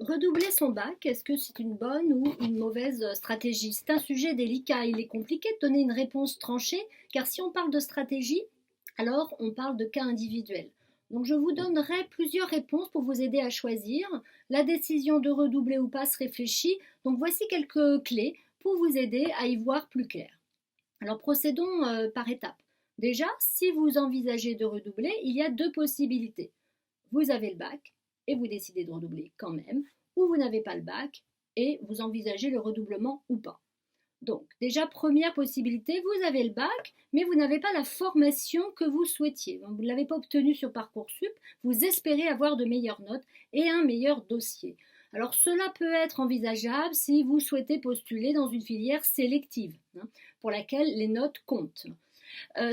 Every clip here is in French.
Redoubler son bac, est-ce que c'est une bonne ou une mauvaise stratégie? C'est un sujet délicat. Il est compliqué de donner une réponse tranchée, car si on parle de stratégie, alors on parle de cas individuels. Donc je vous donnerai plusieurs réponses pour vous aider à choisir. La décision de redoubler ou pas se réfléchit. Donc voici quelques clés pour vous aider à y voir plus clair. Alors procédons par étapes. Déjà, si vous envisagez de redoubler, il y a deux possibilités. Vous avez le bac et vous décidez de redoubler quand même, ou vous n'avez pas le bac et vous envisagez le redoublement ou pas. Donc, déjà, première possibilité, vous avez le bac, mais vous n'avez pas la formation que vous souhaitiez. Donc, vous ne l'avez pas obtenue sur Parcoursup, vous espérez avoir de meilleures notes et un meilleur dossier. Alors, cela peut être envisageable si vous souhaitez postuler dans une filière sélective, pour laquelle les notes comptent.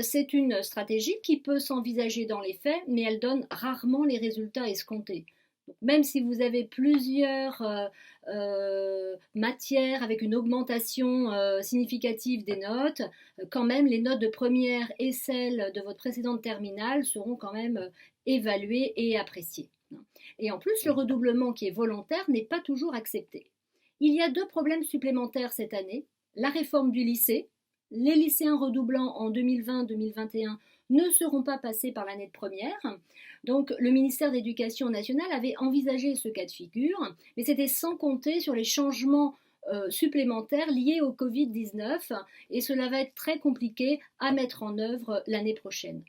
C'est une stratégie qui peut s'envisager dans les faits, mais elle donne rarement les résultats escomptés. Donc, même si vous avez plusieurs matières avec une augmentation significative des notes, quand même les notes de première et celles de votre précédente terminale seront quand même évaluées et appréciées. Et en plus, le redoublement qui est volontaire n'est pas toujours accepté. Il y a deux problèmes supplémentaires cette année. La réforme du lycée. Les lycéens redoublants en 2020-2021 ne seront pas passés par l'année de première. Donc le ministère de l'Éducation nationale avait envisagé ce cas de figure, mais c'était sans compter sur les changements supplémentaires liés au Covid-19 et cela va être très compliqué à mettre en œuvre l'année prochaine.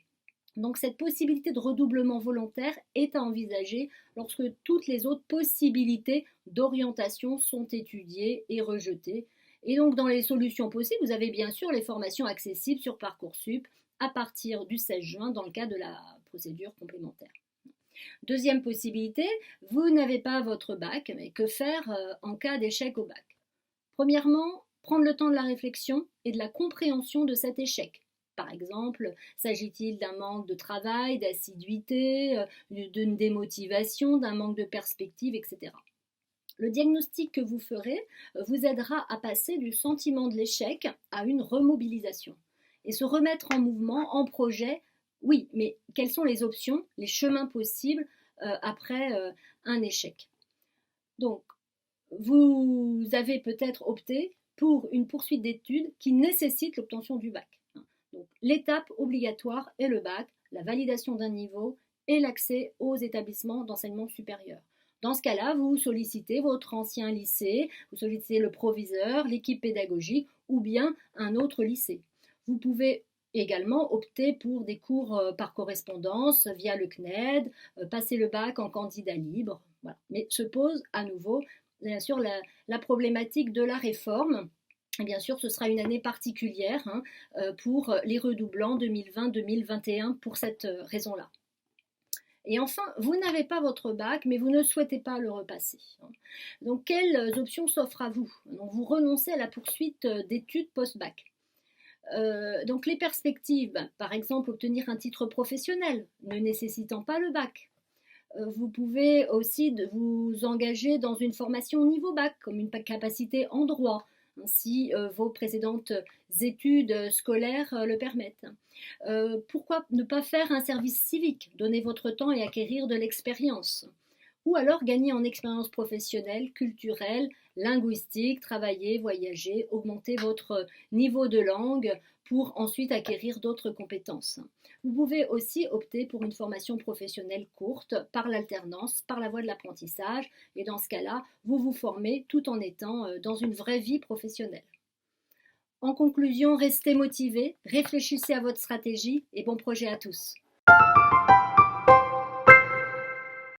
Donc cette possibilité de redoublement volontaire est à envisager lorsque toutes les autres possibilités d'orientation sont étudiées et rejetées. Et donc dans les solutions possibles, vous avez bien sûr les formations accessibles sur Parcoursup à partir du 16 juin dans le cadre de la procédure complémentaire. Deuxième possibilité, vous n'avez pas votre bac, mais que faire en cas d'échec au bac? Premièrement, prendre le temps de la réflexion et de la compréhension de cet échec. Par exemple, s'agit-il d'un manque de travail, d'assiduité, d'une démotivation, d'un manque de perspective, etc. Le diagnostic que vous ferez vous aidera à passer du sentiment de l'échec à une remobilisation. Et se remettre en mouvement, en projet, oui, mais quelles sont les options, les chemins possibles après un échec? Donc, vous avez peut-être opté pour une poursuite d'études qui nécessite l'obtention du bac. Donc, l'étape obligatoire est le bac, la validation d'un niveau et l'accès aux établissements d'enseignement supérieur. Dans ce cas-là, vous sollicitez votre ancien lycée, vous sollicitez le proviseur, l'équipe pédagogique ou bien un autre lycée. Vous pouvez également opter pour des cours par correspondance via le CNED, passer le bac en candidat libre. Voilà. Mais se pose à nouveau, bien sûr, la problématique de la réforme. Et bien sûr, ce sera une année particulière pour les redoublants 2020-2021 pour cette raison-là. Et enfin, vous n'avez pas votre bac, mais vous ne souhaitez pas le repasser. Donc, quelles options s'offrent à vous? Donc, vous renoncez à la poursuite d'études post-bac. Donc, les perspectives, par exemple, obtenir un titre professionnel ne nécessitant pas le bac. Vous pouvez aussi vous engager dans une formation au niveau bac, comme une capacité en droit, si vos précédentes études scolaires le permettent. Pourquoi ne pas faire un service civique, donner votre temps et acquérir de l'expérience? Ou alors gagner en expérience professionnelle, culturelle, linguistique, travailler, voyager, augmenter votre niveau de langue pour ensuite acquérir d'autres compétences. Vous pouvez aussi opter pour une formation professionnelle courte, par l'alternance, par la voie de l'apprentissage, et dans ce cas-là, vous vous formez tout en étant dans une vraie vie professionnelle. En conclusion, restez motivés, réfléchissez à votre stratégie et bon projet à tous.